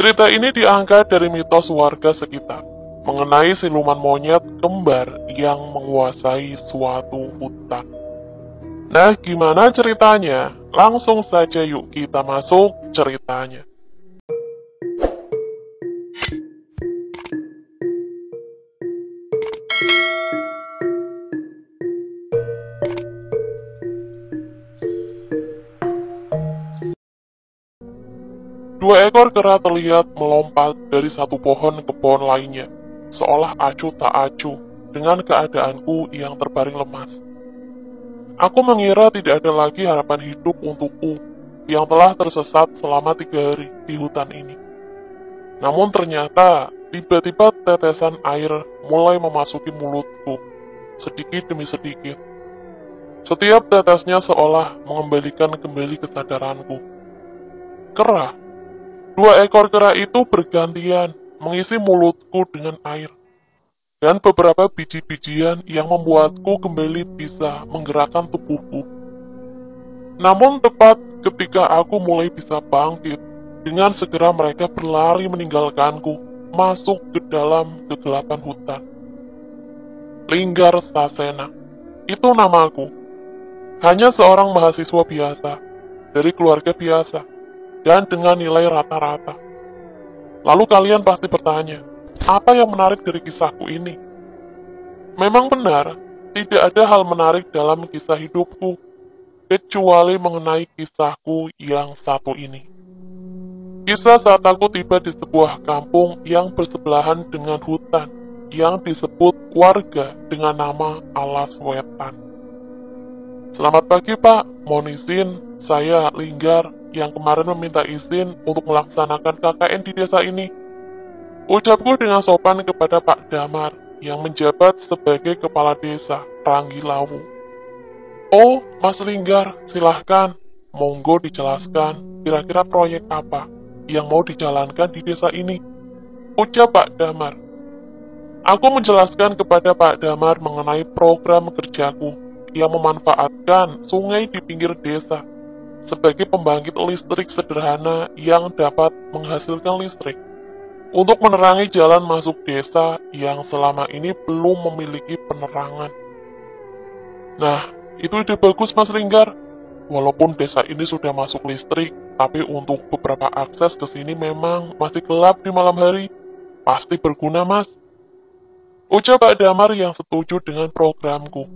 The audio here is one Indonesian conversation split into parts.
Cerita ini diangkat dari mitos warga sekitar mengenai siluman monyet kembar yang menguasai suatu hutan. Nah, gimana ceritanya? Langsung saja yuk kita masuk ceritanya. Dua ekor kera terlihat melompat dari satu pohon ke pohon lainnya, seolah acuh tak acuh dengan keadaanku yang terbaring lemas. Aku mengira tidak ada lagi harapan hidup untukku yang telah tersesat selama 3 hari di hutan ini. Namun ternyata, tiba-tiba tetesan air mulai memasuki mulutku, sedikit demi sedikit. Setiap tetesnya seolah mengembalikan kembali kesadaranku. Kera. 2 ekor kera itu bergantian mengisi mulutku dengan air, dan beberapa biji-bijian yang membuatku kembali bisa menggerakkan tubuhku. Namun tepat ketika aku mulai bisa bangkit, dengan segera mereka berlari meninggalkanku, masuk ke dalam kegelapan hutan. Linggar Sasena, itu namaku. Hanya seorang mahasiswa biasa, dari keluarga biasa, dan dengan nilai rata-rata. Lalu kalian pasti bertanya, apa yang menarik dari kisahku ini? Memang benar, tidak ada hal menarik dalam kisah hidupku, kecuali mengenai kisahku yang satu ini. Kisah saat aku tiba di sebuah kampung yang bersebelahan dengan hutan, yang disebut warga dengan nama Alas Wetan. Selamat pagi Pak, mohon izin, saya Linggar, yang kemarin meminta izin untuk melaksanakan KKN di desa ini. Ucapku dengan sopan kepada Pak Damar yang menjabat sebagai kepala desa Ranggilawu. Oh, Mas Linggar, silahkan. Monggo dijelaskan kira-kira proyek apa yang mau dijalankan di desa ini. Ucap Pak Damar. Aku menjelaskan kepada Pak Damar mengenai program kerjaku yang memanfaatkan sungai di pinggir desa sebagai pembangkit listrik sederhana yang dapat menghasilkan listrik untuk menerangi jalan masuk desa yang selama ini belum memiliki penerangan. Nah, itu ide bagus Mas Linggar. Walaupun desa ini sudah masuk listrik, tapi untuk beberapa akses ke sini memang masih gelap di malam hari. Pasti berguna, Mas. Ucap Pak Damar yang setuju dengan programku.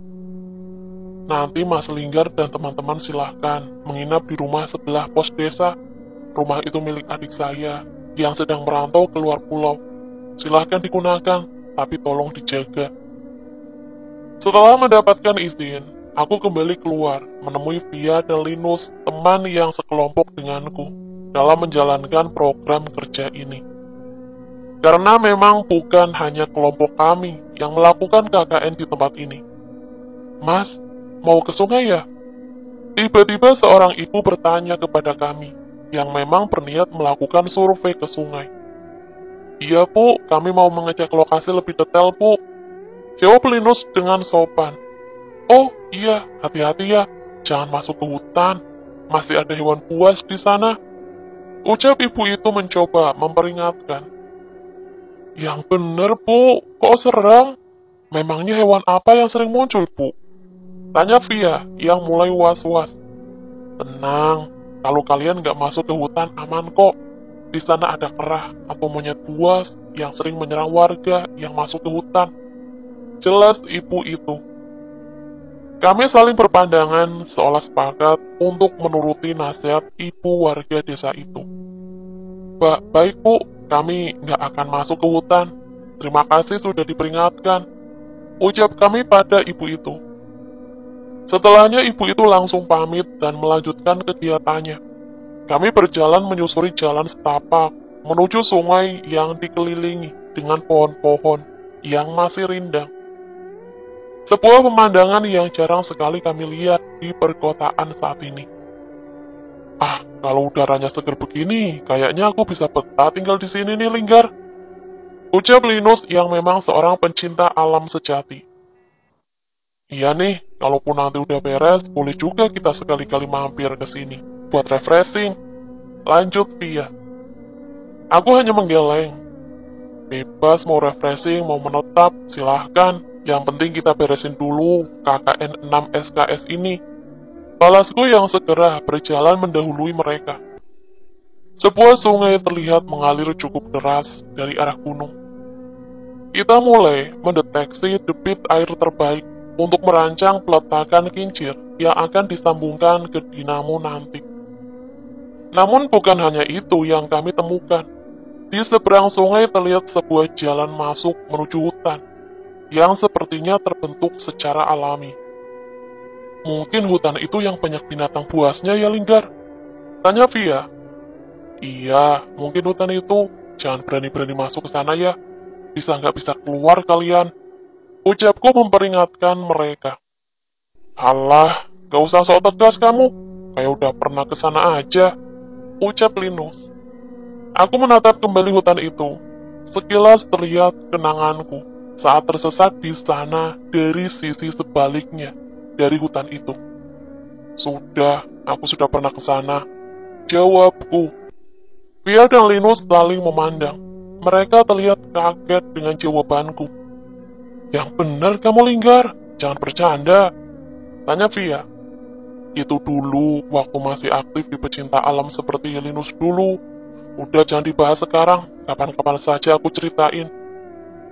Nanti Mas Linggar dan teman-teman silahkan menginap di rumah sebelah pos desa. Rumah itu milik adik saya yang sedang merantau ke luar pulau. Silahkan digunakan, tapi tolong dijaga. Setelah mendapatkan izin, aku kembali keluar menemui Via dan Linus, teman yang sekelompok denganku, dalam menjalankan program kerja ini. Karena memang bukan hanya kelompok kami yang melakukan KKN di tempat ini. Mas, mau ke sungai ya? Tiba-tiba seorang ibu bertanya kepada kami, yang memang berniat melakukan survei ke sungai. Iya, Bu, kami mau mengecek lokasi lebih detail, Bu. Jawab Linus dengan sopan. Oh, iya, hati-hati ya, jangan masuk ke hutan. Masih ada hewan buas di sana. Ucap ibu itu mencoba memperingatkan. Yang bener, Bu, kok serem? Memangnya hewan apa yang sering muncul, Bu? Tanya Via yang mulai was-was. Tenang, kalau kalian nggak masuk ke hutan aman kok. Di sana ada kera atau monyet buas yang sering menyerang warga yang masuk ke hutan. Jelas ibu itu. Kami saling berpandangan seolah sepakat untuk menuruti nasihat ibu warga desa itu. Baik Bu, kami nggak akan masuk ke hutan. Terima kasih sudah diperingatkan. Ucap kami pada ibu itu. Setelahnya ibu itu langsung pamit dan melanjutkan kegiatannya. Kami berjalan menyusuri jalan setapak menuju sungai yang dikelilingi dengan pohon-pohon yang masih rindang. Sebuah pemandangan yang jarang sekali kami lihat di perkotaan saat ini. Ah, kalau udaranya seger begini, kayaknya aku bisa betah tinggal di sini nih, Linggar. Ucap Linus yang memang seorang pencinta alam sejati. Iya nih, kalaupun nanti udah beres, boleh juga kita sekali-kali mampir ke sini buat refreshing. Lanjut Via. Aku hanya menggeleng. Bebas mau refreshing, mau menetap, silahkan. Yang penting kita beresin dulu KKN 6 SKS ini. Balasku yang segera berjalan mendahului mereka. Sebuah sungai terlihat mengalir cukup deras dari arah gunung. Kita mulai mendeteksi debit air terbaik untuk merancang peletakan kincir yang akan disambungkan ke dinamo nanti. Namun bukan hanya itu yang kami temukan. Di seberang sungai terlihat sebuah jalan masuk menuju hutan, yang sepertinya terbentuk secara alami. Mungkin hutan itu yang banyak binatang buasnya ya, Linggar? Tanya Via. Iya, mungkin hutan itu. Jangan berani-berani masuk ke sana ya. Bisa nggak bisa keluar kalian. Ucapku memperingatkan mereka. Alah, gak usah sok tegas kamu. Kayak udah pernah ke sana aja. Ucap Linus. Aku menatap kembali hutan itu. Sekilas terlihat kenanganku saat tersesat di sana dari sisi sebaliknya dari hutan itu. Sudah, aku sudah pernah ke sana. Jawabku. Via dan Linus saling memandang. Mereka terlihat kaget dengan jawabanku. Yang benar kamu, Linggar. Jangan bercanda. Tanya Via. Itu dulu, waktu masih aktif di pecinta alam seperti Linus dulu. Udah jangan dibahas sekarang, kapan-kapan saja aku ceritain.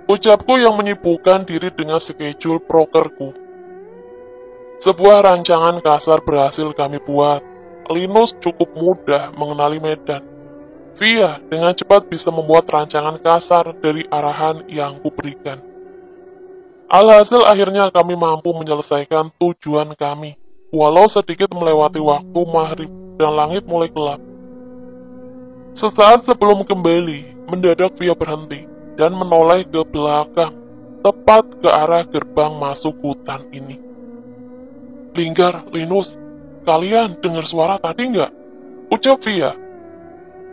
Ucapku yang menyibukkan diri dengan schedule prokerku. Sebuah rancangan kasar berhasil kami buat. Linus cukup mudah mengenali medan. Via dengan cepat bisa membuat rancangan kasar dari arahan yang kuberikan. Alhasil akhirnya kami mampu menyelesaikan tujuan kami, walau sedikit melewati waktu maghrib dan langit mulai gelap. Sesaat sebelum kembali, mendadak Via berhenti dan menoleh ke belakang, tepat ke arah gerbang masuk hutan ini. Linggar, Linus, kalian dengar suara tadi nggak? Ucap Via.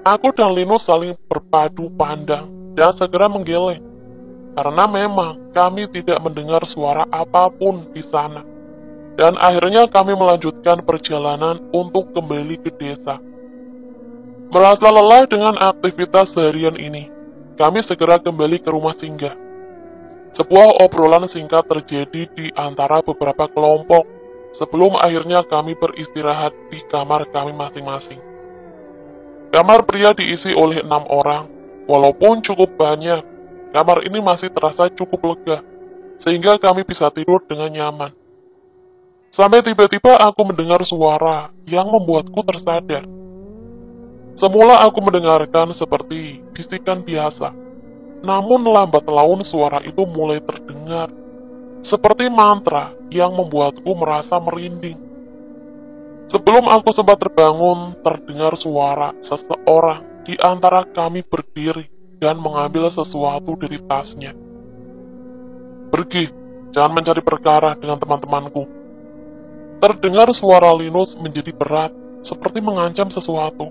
Aku dan Linus saling berpadu pandang dan segera menggeleng, karena memang kami tidak mendengar suara apapun di sana. Dan akhirnya kami melanjutkan perjalanan untuk kembali ke desa. Merasa lelah dengan aktivitas seharian ini, kami segera kembali ke rumah singgah. Sebuah obrolan singkat terjadi di antara beberapa kelompok, sebelum akhirnya kami beristirahat di kamar kami masing-masing. Kamar pria diisi oleh 6 orang, walaupun cukup banyak, kamar ini masih terasa cukup lega, sehingga kami bisa tidur dengan nyaman. Sampai tiba-tiba aku mendengar suara yang membuatku tersadar. Semula aku mendengarkan seperti bisikan biasa, namun lambat laun suara itu mulai terdengar, seperti mantra yang membuatku merasa merinding. Sebelum aku sempat terbangun, terdengar suara seseorang di antara kami berdiri dan mengambil sesuatu dari tasnya. Pergi, jangan mencari perkara dengan teman-temanku. Terdengar suara Linus menjadi berat, seperti mengancam sesuatu.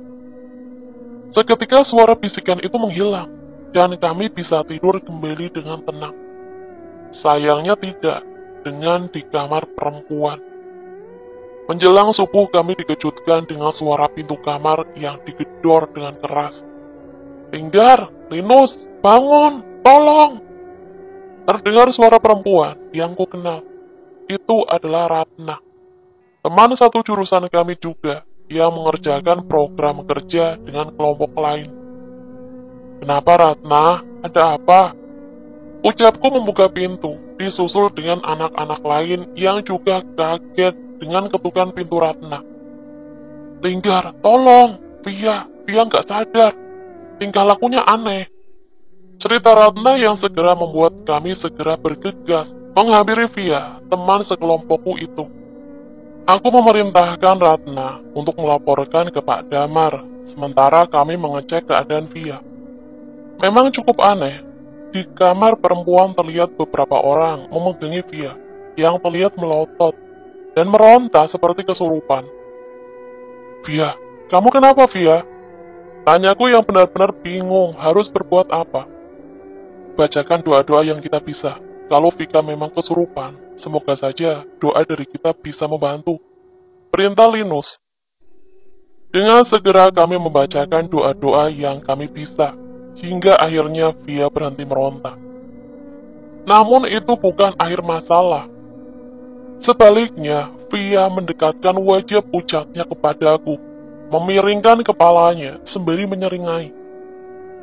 Seketika suara bisikan itu menghilang, dan kami bisa tidur kembali dengan tenang. Sayangnya tidak, dengan di kamar perempuan. Menjelang subuh kami dikejutkan dengan suara pintu kamar yang digedor dengan keras. Linggar, Linus, bangun, tolong! Terdengar suara perempuan yang ku kenal. Itu adalah Ratna. Teman satu jurusan kami juga, yang mengerjakan program kerja dengan kelompok lain. Kenapa Ratna? Ada apa? Ucapku membuka pintu, disusul dengan anak-anak lain yang juga kaget dengan ketukan pintu Ratna. Linggar, tolong! Via nggak sadar. Tingkah lakunya aneh. Cerita Ratna yang segera membuat kami segera bergegas menghampiri Via, teman sekelompokku itu. Aku memerintahkan Ratna untuk melaporkan ke Pak Damar, sementara kami mengecek keadaan Via. Memang cukup aneh, di kamar perempuan terlihat beberapa orang memegangi Via, yang terlihat melotot dan meronta seperti kesurupan. Via, kamu kenapa Via? Tanyaku yang benar-benar bingung harus berbuat apa. Bacakan doa-doa yang kita bisa. Kalau Vika memang kesurupan, semoga saja doa dari kita bisa membantu. Perintah Linus. Dengan segera kami membacakan doa-doa yang kami bisa, hingga akhirnya Via berhenti meronta. Namun itu bukan akhir masalah. Sebaliknya, Via mendekatkan wajah pucatnya kepadaku, memiringkan kepalanya sembari menyeringai.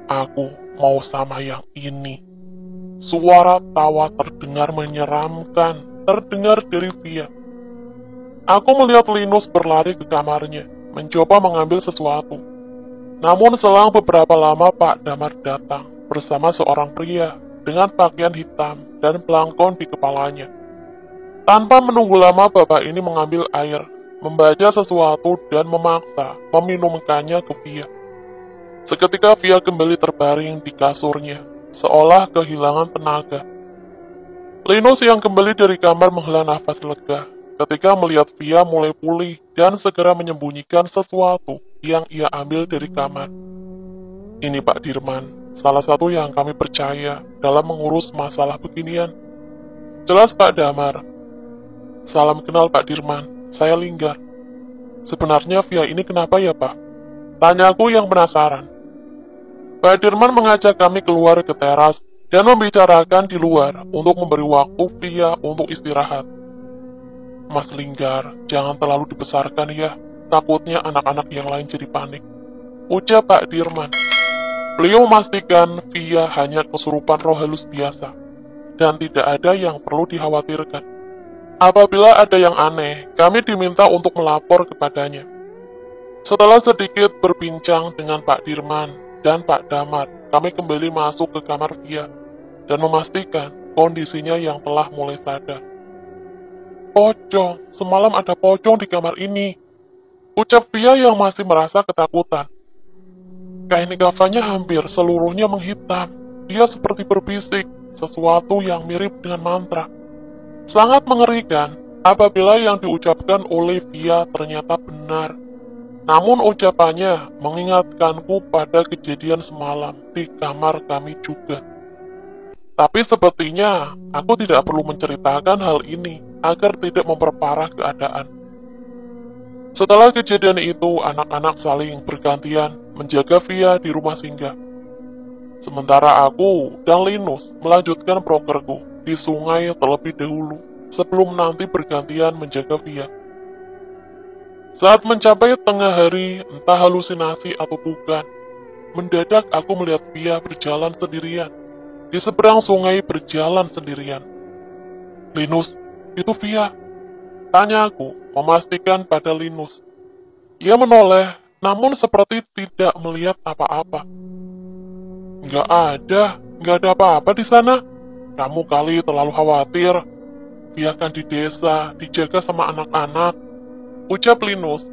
Aku mau sama yang ini. Suara tawa terdengar menyeramkan, terdengar dari Via. Aku melihat Linus berlari ke kamarnya, mencoba mengambil sesuatu. Namun selang beberapa lama Pak Damar datang bersama seorang pria dengan pakaian hitam dan belangkon di kepalanya. Tanpa menunggu lama bapak ini mengambil air, membaca sesuatu dan memaksa meminumkannya ke Via. Seketika Via kembali terbaring di kasurnya, seolah kehilangan tenaga. Linus yang kembali dari kamar menghela nafas lega ketika melihat Via mulai pulih dan segera menyembunyikan sesuatu yang ia ambil dari kamar. Ini Pak Dirman, salah satu yang kami percaya dalam mengurus masalah beginian. Jelas Pak Damar. Salam kenal Pak Dirman, saya Linggar. Sebenarnya Via ini kenapa ya Pak? Tanyaku yang penasaran. Pak Dirman mengajak kami keluar ke teras dan membicarakan di luar untuk memberi waktu Via untuk istirahat. Mas Linggar, jangan terlalu dibesarkan ya, takutnya anak-anak yang lain jadi panik, ucap Pak Dirman. Beliau memastikan Via hanya kesurupan roh halus biasa, dan tidak ada yang perlu dikhawatirkan. Apabila ada yang aneh, kami diminta untuk melapor kepadanya. Setelah sedikit berbincang dengan Pak Dirman dan Pak Damar, kami kembali masuk ke kamar Via, dan memastikan kondisinya yang telah mulai sadar. Pocong, semalam ada pocong di kamar ini, ucap Via yang masih merasa ketakutan. Kain kafanya hampir seluruhnya menghitam. Dia seperti berbisik, sesuatu yang mirip dengan mantra. Sangat mengerikan apabila yang diucapkan oleh Via ternyata benar. Namun ucapannya mengingatkanku pada kejadian semalam di kamar kami juga. Tapi sepertinya aku tidak perlu menceritakan hal ini agar tidak memperparah keadaan. Setelah kejadian itu, anak-anak saling bergantian menjaga Via di rumah singgah. Sementara aku dan Linus melanjutkan prokerku di sungai terlebih dahulu, sebelum nanti bergantian menjaga Via. Saat mencapai tengah hari, entah halusinasi atau bukan, mendadak aku melihat Via berjalan sendirian. Di seberang sungai berjalan sendirian. Linus, itu Via. Tanyaku, memastikan pada Linus. Ia menoleh, namun seperti tidak melihat apa-apa. Nggak ada apa-apa di sana. Kamu kali terlalu khawatir. Via kan di desa, dijaga sama anak-anak, ucap Linus.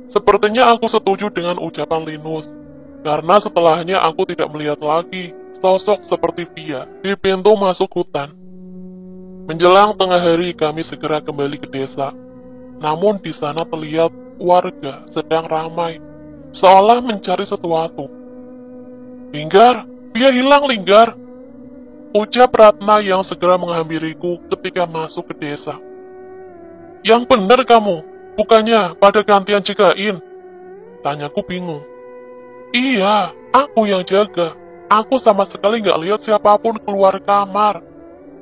Sepertinya aku setuju dengan ucapan Linus, karena setelahnya aku tidak melihat lagi sosok seperti Via di pintu masuk hutan. Menjelang tengah hari kami segera kembali ke desa. Namun di sana terlihat warga sedang ramai, seolah mencari sesuatu. Linggar, Via hilang Linggar, ucap Ratna yang segera menghampiriku ketika masuk ke desa. Yang benar kamu, bukannya pada gantian jagain? Tanyaku bingung. Iya, aku yang jaga. Aku sama sekali nggak lihat siapapun keluar kamar.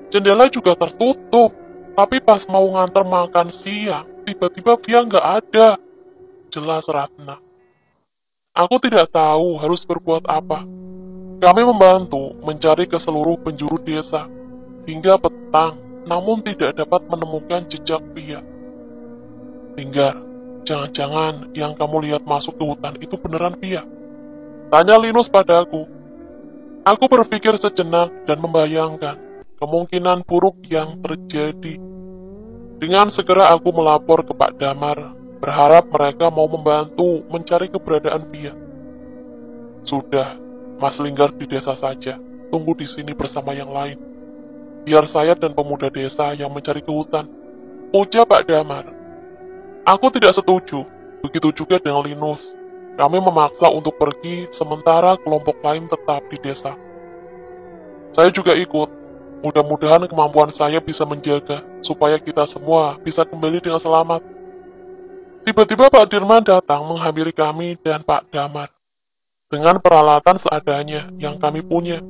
Jendela juga tertutup. Tapi pas mau nganter makan siang, tiba-tiba Via nggak ada. Jelas Ratna. Aku tidak tahu harus berbuat apa. Kami membantu mencari ke seluruh penjuru desa. Hingga petang, namun tidak dapat menemukan jejak Via. Linggar, jangan-jangan yang kamu lihat masuk ke hutan itu beneran Via? Tanya Linus padaku. Aku berpikir sejenak dan membayangkan kemungkinan buruk yang terjadi. Dengan segera aku melapor ke Pak Damar, berharap mereka mau membantu mencari keberadaan Via. Sudah, Mas Linggar di desa saja, tunggu di sini bersama yang lain. Biar saya dan pemuda desa yang mencari ke hutan, ucap Pak Damar. Aku tidak setuju, begitu juga dengan Linus. Kami memaksa untuk pergi, sementara kelompok lain tetap di desa. Saya juga ikut. Mudah-mudahan kemampuan saya bisa menjaga, supaya kita semua bisa kembali dengan selamat. Tiba-tiba Pak Dirman datang menghampiri kami dan Pak Damar. Dengan peralatan seadanya yang kami punya,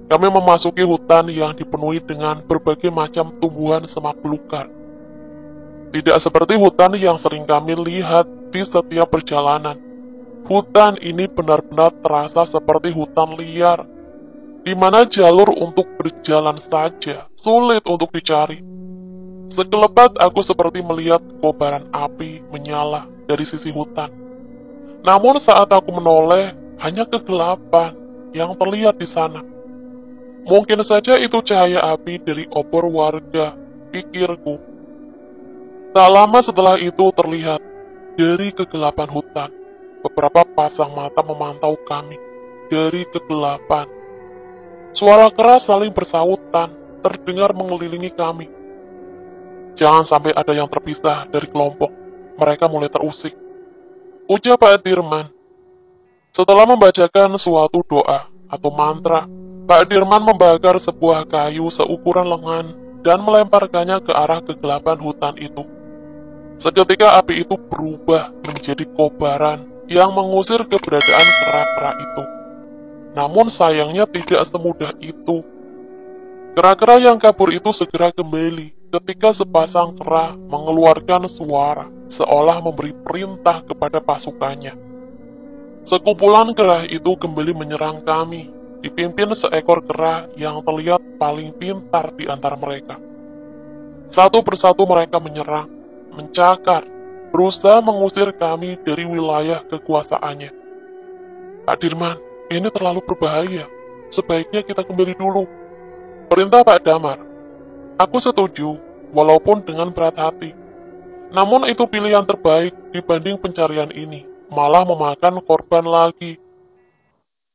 kami memasuki hutan yang dipenuhi dengan berbagai macam tumbuhan semak belukar. Tidak seperti hutan yang sering kami lihat di setiap perjalanan. Hutan ini benar-benar terasa seperti hutan liar, di mana jalur untuk berjalan saja sulit untuk dicari. Sekelebat aku seperti melihat kobaran api menyala dari sisi hutan. Namun saat aku menoleh, hanya kegelapan yang terlihat di sana. Mungkin saja itu cahaya api dari obor warga, pikirku. Tak lama setelah itu terlihat, dari kegelapan hutan, beberapa pasang mata memantau kami dari kegelapan. Suara keras saling bersautan terdengar mengelilingi kami. Jangan sampai ada yang terpisah dari kelompok, mereka mulai terusik, ujar Pak Dirman. Setelah membacakan suatu doa atau mantra, Pak Dirman membakar sebuah kayu seukuran lengan dan melemparkannya ke arah kegelapan hutan itu. Seketika api itu berubah menjadi kobaran yang mengusir keberadaan kera-kera itu. Namun sayangnya tidak semudah itu. Kera-kera yang kabur itu segera kembali ketika sepasang kera mengeluarkan suara seolah memberi perintah kepada pasukannya. Sekumpulan kera itu kembali menyerang kami, dipimpin seekor kera yang terlihat paling pintar di antara mereka. Satu persatu mereka menyerang, mencakar, berusaha mengusir kami dari wilayah kekuasaannya. Pak Dirman, ini terlalu berbahaya. Sebaiknya kita kembali dulu. Perintah Pak Damar. Aku setuju, walaupun dengan berat hati. Namun itu pilihan terbaik dibanding pencarian ini, malah memakan korban lagi.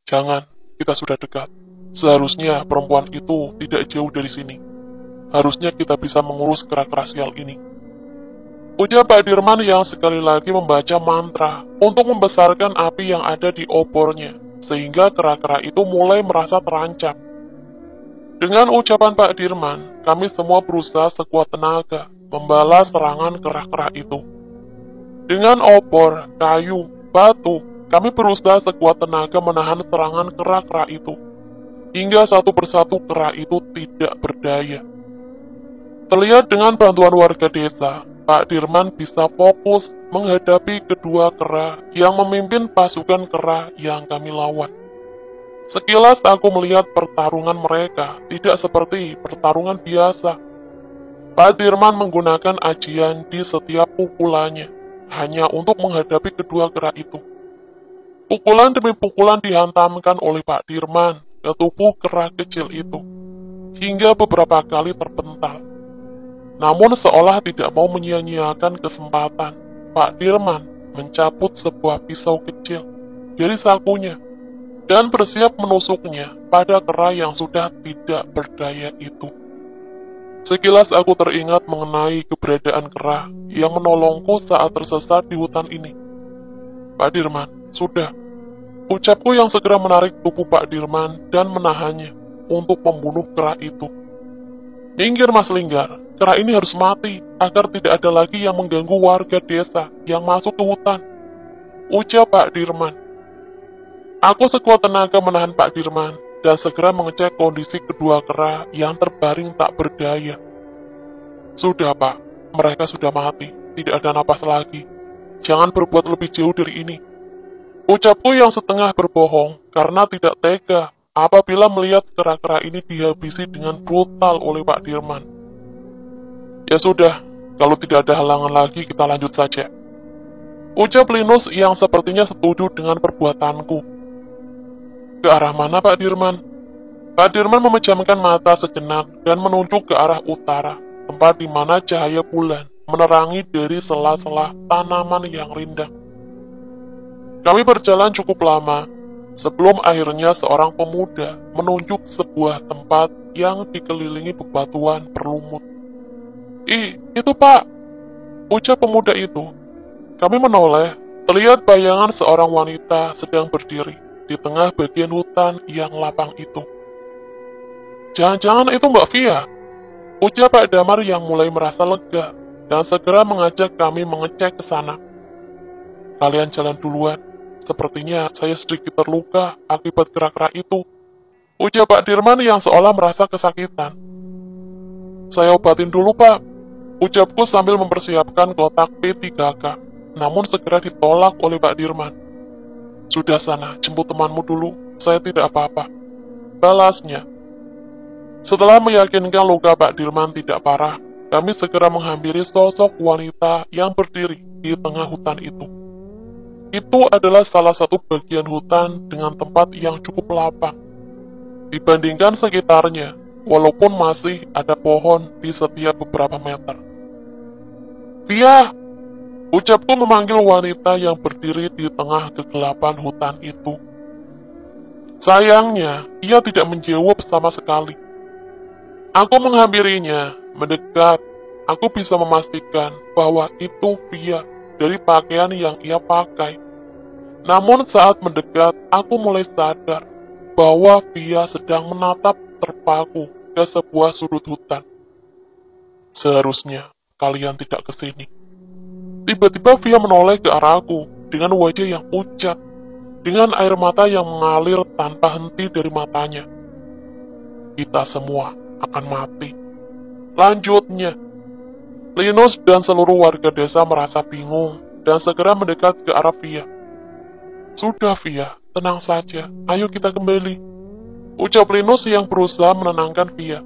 Jangan, kita sudah dekat. Seharusnya perempuan itu tidak jauh dari sini. Harusnya kita bisa mengurus kera-kera sial ini. Ujar Pak Dirman yang sekali lagi membaca mantra untuk membesarkan api yang ada di obornya, sehingga kera-kera itu mulai merasa terancam. Dengan ucapan Pak Dirman, kami semua berusaha sekuat tenaga membalas serangan kera-kera itu. Dengan obor, kayu, batu, kami berusaha sekuat tenaga menahan serangan kera-kera itu, hingga satu persatu kera itu tidak berdaya. Terlihat dengan bantuan warga desa, Pak Dirman bisa fokus menghadapi kedua kera yang memimpin pasukan kera yang kami lawan. Sekilas aku melihat pertarungan mereka tidak seperti pertarungan biasa. Pak Dirman menggunakan ajian di setiap pukulannya, hanya untuk menghadapi kedua kera itu. Pukulan demi pukulan dihantamkan oleh Pak Dirman ke tubuh kera kecil itu, hingga beberapa kali terpental. Namun seolah tidak mau menyia-nyiakan kesempatan, Pak Dirman mencabut sebuah pisau kecil dari sakunya dan bersiap menusuknya pada kera yang sudah tidak berdaya itu. Sekilas aku teringat mengenai keberadaan kera yang menolongku saat tersesat di hutan ini. Pak Dirman, sudah. Ucapku yang segera menarik tubuh Pak Dirman dan menahannya untuk membunuh kera itu. Minggir Mas Linggar, kera ini harus mati agar tidak ada lagi yang mengganggu warga desa yang masuk ke hutan. Ucap Pak Dirman. Aku sekuat tenaga menahan Pak Dirman dan segera mengecek kondisi kedua kera yang terbaring tak berdaya. Sudah Pak, mereka sudah mati, tidak ada napas lagi. Jangan berbuat lebih jauh dari ini. Ucapku yang setengah berbohong karena tidak tega apabila melihat kera-kera ini dihabisi dengan brutal oleh Pak Dirman. Ya sudah, kalau tidak ada halangan lagi kita lanjut saja. Ucap Linus yang sepertinya setuju dengan perbuatanku. Ke arah mana Pak Dirman? Pak Dirman memejamkan mata sejenak dan menunjuk ke arah utara, tempat di mana cahaya bulan menerangi dari sela-sela tanaman yang rindang. Kami berjalan cukup lama, sebelum akhirnya seorang pemuda menunjuk sebuah tempat yang dikelilingi bebatuan berlumut. Itu Pak! Ucap pemuda itu. Kami menoleh, terlihat bayangan seorang wanita sedang berdiri di tengah bagian hutan yang lapang itu. Jangan-jangan itu Mbak Via, ucap Pak Damar yang mulai merasa lega. dan segera mengajak kami mengecek ke sana. Kalian jalan duluan, sepertinya saya sedikit terluka akibat gerak-gerak itu, ujar Pak Dirman yang seolah merasa kesakitan. Saya obatin dulu Pak, ucapku sambil mempersiapkan kotak P3K, namun segera ditolak oleh Pak Dirman. Sudah sana, jemput temanmu dulu, saya tidak apa-apa, balasnya. Setelah meyakinkan luka Pak Dirman tidak parah, kami segera menghampiri sosok wanita yang berdiri di tengah hutan itu. Itu adalah salah satu bagian hutan dengan tempat yang cukup lapang dibandingkan sekitarnya, walaupun masih ada pohon di setiap beberapa meter. Via, ucapku memanggil wanita yang berdiri di tengah kegelapan hutan itu. Sayangnya, ia tidak menjawab sama sekali. Aku menghampirinya, mendekat. Aku bisa memastikan bahwa itu Via dari pakaian yang ia pakai. Namun saat mendekat, aku mulai sadar bahwa Via sedang menatap terpaku ke sebuah sudut hutan. Seharusnya kalian tidak ke sini. Tiba-tiba Via menoleh ke arahku dengan wajah yang pucat, dengan air mata yang mengalir tanpa henti dari matanya. Kita semua akan mati. Lanjutnya, Linus dan seluruh warga desa merasa bingung dan segera mendekat ke arah Via. Sudah Via, tenang saja, ayo kita kembali, ucap Linus yang berusaha menenangkan Via.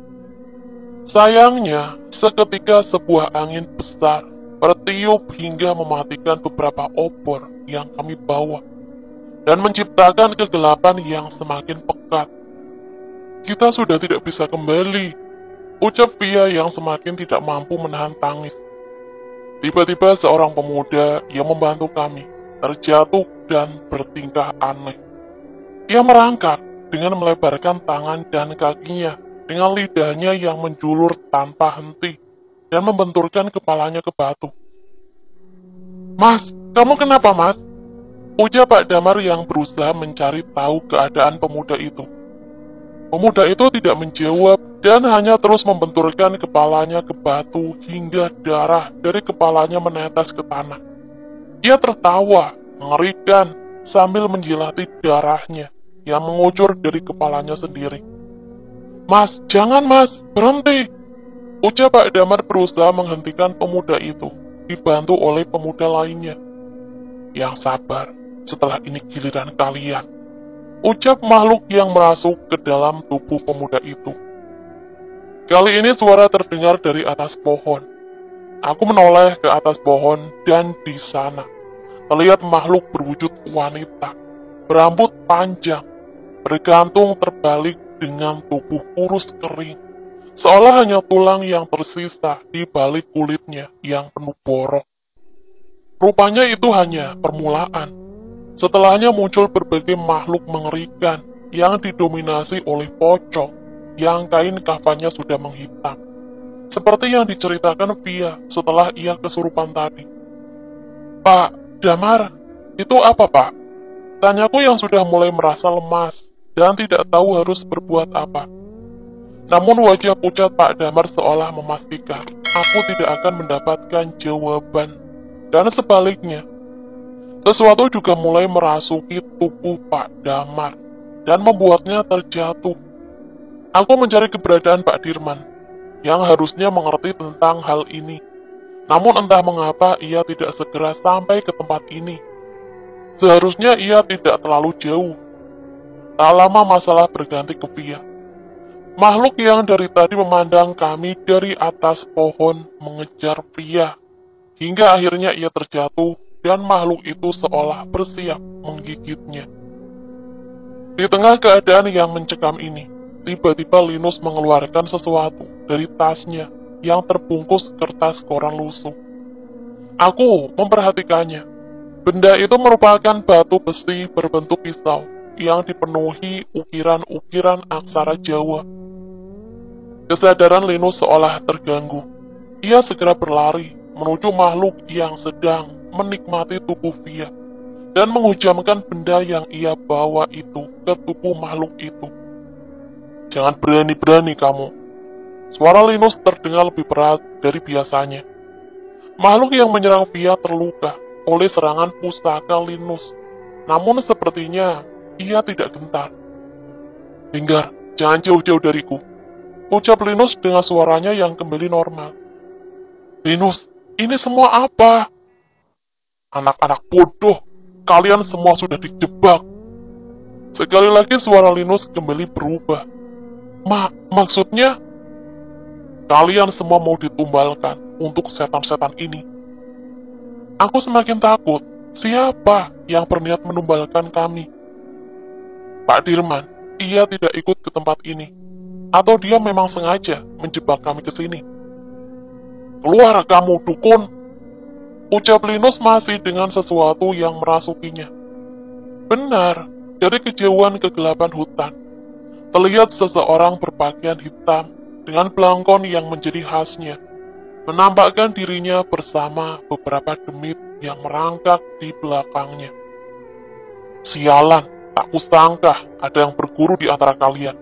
Sayangnya, seketika sebuah angin besar bertiup hingga mematikan beberapa obor yang kami bawa dan menciptakan kegelapan yang semakin pekat. Kita sudah tidak bisa kembali, ucap Via yang semakin tidak mampu menahan tangis. Tiba-tiba seorang pemuda yang membantu kami terjatuh dan bertingkah aneh. Ia merangkak dengan melebarkan tangan dan kakinya dengan lidahnya yang menjulur tanpa henti dan membenturkan kepalanya ke batu. Mas, kamu kenapa mas? Ujar Pak Damar yang berusaha mencari tahu keadaan pemuda itu. Pemuda itu tidak menjawab dan hanya terus membenturkan kepalanya ke batu hingga darah dari kepalanya menetes ke tanah. Ia tertawa, mengerikan, sambil menjilati darahnya yang mengucur dari kepalanya sendiri. Mas, jangan mas, berhenti! Ucap Pak Damar berusaha menghentikan pemuda itu, dibantu oleh pemuda lainnya. Yang sabar, setelah ini giliran kalian, ucap makhluk yang masuk ke dalam tubuh pemuda itu. Kali ini suara terdengar dari atas pohon. Aku menoleh ke atas pohon dan di sana terlihat makhluk berwujud wanita, berambut panjang, bergantung terbalik dengan tubuh kurus kering, seolah hanya tulang yang tersisa di balik kulitnya yang penuh borok. Rupanya itu hanya permulaan. Setelahnya muncul berbagai makhluk mengerikan yang didominasi oleh pocong yang kain kafannya sudah menghitam. Seperti yang diceritakan Via setelah ia kesurupan tadi. Pak Damar, itu apa pak? Tanyaku yang sudah mulai merasa lemas dan tidak tahu harus berbuat apa. Namun wajah pucat Pak Damar seolah memastikan aku tidak akan mendapatkan jawaban. Dan sebaliknya, sesuatu juga mulai merasuki tubuh Pak Damar dan membuatnya terjatuh. Aku mencari keberadaan Pak Dirman yang harusnya mengerti tentang hal ini. Namun entah mengapa ia tidak segera sampai ke tempat ini. Seharusnya ia tidak terlalu jauh. Tak lama masalah berganti ke Via. Makhluk yang dari tadi memandang kami dari atas pohon mengejar Via. Hingga akhirnya ia terjatuh dan makhluk itu seolah bersiap menggigitnya. Di tengah keadaan yang mencekam ini, tiba-tiba Linus mengeluarkan sesuatu dari tasnya yang terbungkus kertas koran lusuh. Aku memperhatikannya. Benda itu merupakan batu besi berbentuk pisau yang dipenuhi ukiran-ukiran aksara Jawa. Kesadaran Linus seolah terganggu. Ia segera berlari menuju makhluk yang sedang menikmati tubuh Via dan menghujamkan benda yang ia bawa itu ke tubuh makhluk itu. Jangan berani-berani kamu. Suara Linus terdengar lebih berat dari biasanya. Makhluk yang menyerang Via terluka oleh serangan pusaka Linus. Namun sepertinya ia tidak gentar. Linggar, jangan jauh-jauh dariku, ucap Linus dengan suaranya yang kembali normal. Linus, ini semua apa? Anak-anak bodoh, kalian semua sudah dijebak. Sekali lagi suara Linus kembali berubah. Maksudnya? Kalian semua mau ditumbalkan untuk setan-setan ini. Aku semakin takut. Siapa yang berniat menumbalkan kami? Pak Dirman, ia tidak ikut ke tempat ini. Atau dia memang sengaja menjebak kami ke sini. Keluar kamu, dukun! Ucap Linus masih dengan sesuatu yang merasukinya. Benar, dari kejauhan kegelapan hutan, terlihat seseorang berpakaian hitam dengan belangkon yang menjadi khasnya, menampakkan dirinya bersama beberapa demit yang merangkak di belakangnya. Sialan, tak kusangka ada yang berguru di antara kalian,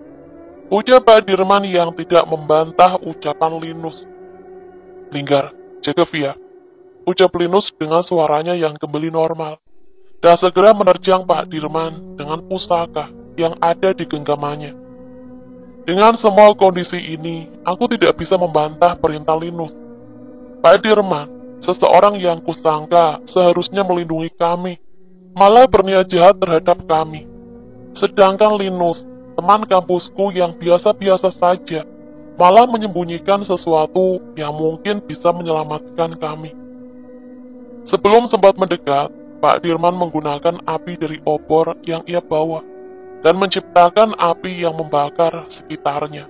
ucap Pak Dirman yang tidak membantah ucapan Linus. Linggar, jaga Via, ucap Linus dengan suaranya yang kembali normal, dan segera menerjang Pak Dirman dengan pusaka yang ada di genggamannya. Dengan semua kondisi ini, aku tidak bisa membantah perintah Linus. Pak Dirman, seseorang yang kusangka seharusnya melindungi kami, malah berniat jahat terhadap kami. Sedangkan Linus, teman kampusku yang biasa-biasa saja, malah menyembunyikan sesuatu yang mungkin bisa menyelamatkan kami. Sebelum sempat mendekat, Pak Dirman menggunakan api dari obor yang ia bawa, dan menciptakan api yang membakar sekitarnya.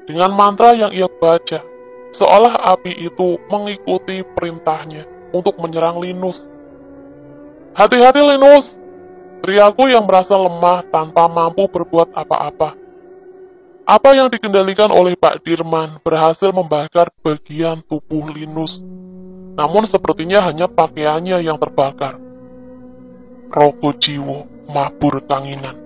Dengan mantra yang ia baca, seolah api itu mengikuti perintahnya untuk menyerang Linus. Hati-hati Linus! Teriakku yang merasa lemah tanpa mampu berbuat apa-apa. Apa yang dikendalikan oleh Pak Dirman berhasil membakar bagian tubuh Linus. Namun sepertinya hanya pakaiannya yang terbakar. Rogo Jiwo, mabur kanginan.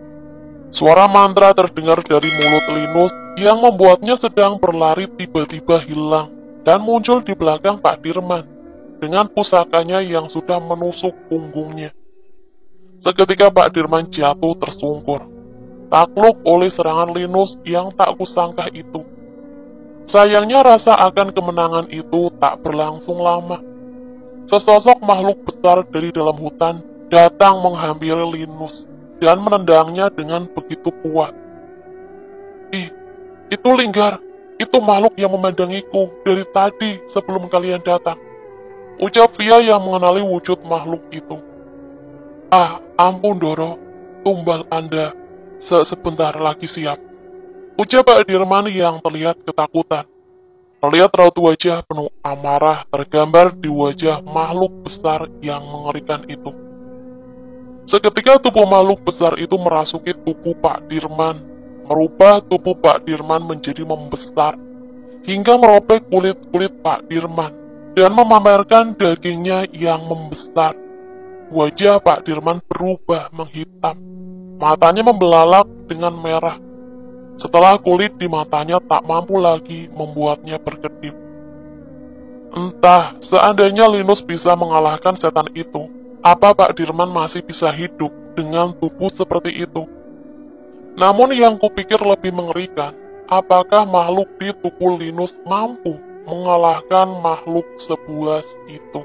Suara mantra terdengar dari mulut Linus yang membuatnya sedang berlari tiba-tiba hilang dan muncul di belakang Pak Dirman dengan pusakanya yang sudah menusuk punggungnya. Seketika Pak Dirman jatuh tersungkur, takluk oleh serangan Linus yang tak kusangka itu. Sayangnya rasa akan kemenangan itu tak berlangsung lama. Sesosok makhluk besar dari dalam hutan datang menghampiri Linus dan menendangnya dengan begitu kuat. Itu Linggar, itu makhluk yang memandangiku dari tadi sebelum kalian datang, ucap Via yang mengenali wujud makhluk itu. Ampun Doro, tumbal Anda sebentar lagi siap, ucap Pak Dirman yang terlihat ketakutan. Terlihat raut wajah penuh amarah tergambar di wajah makhluk besar yang mengerikan itu. Seketika tubuh makhluk besar itu merasuki tubuh Pak Dirman, merubah tubuh Pak Dirman menjadi membesar, hingga merobek kulit-kulit Pak Dirman, dan memamerkan dagingnya yang membesar. Wajah Pak Dirman berubah menghitam, matanya membelalak dengan merah, setelah kulit di matanya tak mampu lagi membuatnya berkedip. Entah, seandainya Linus bisa mengalahkan setan itu, apa Pak Dirman masih bisa hidup dengan tubuh seperti itu? Namun yang kupikir lebih mengerikan, apakah makhluk di tubuh Linus mampu mengalahkan makhluk sebuas itu?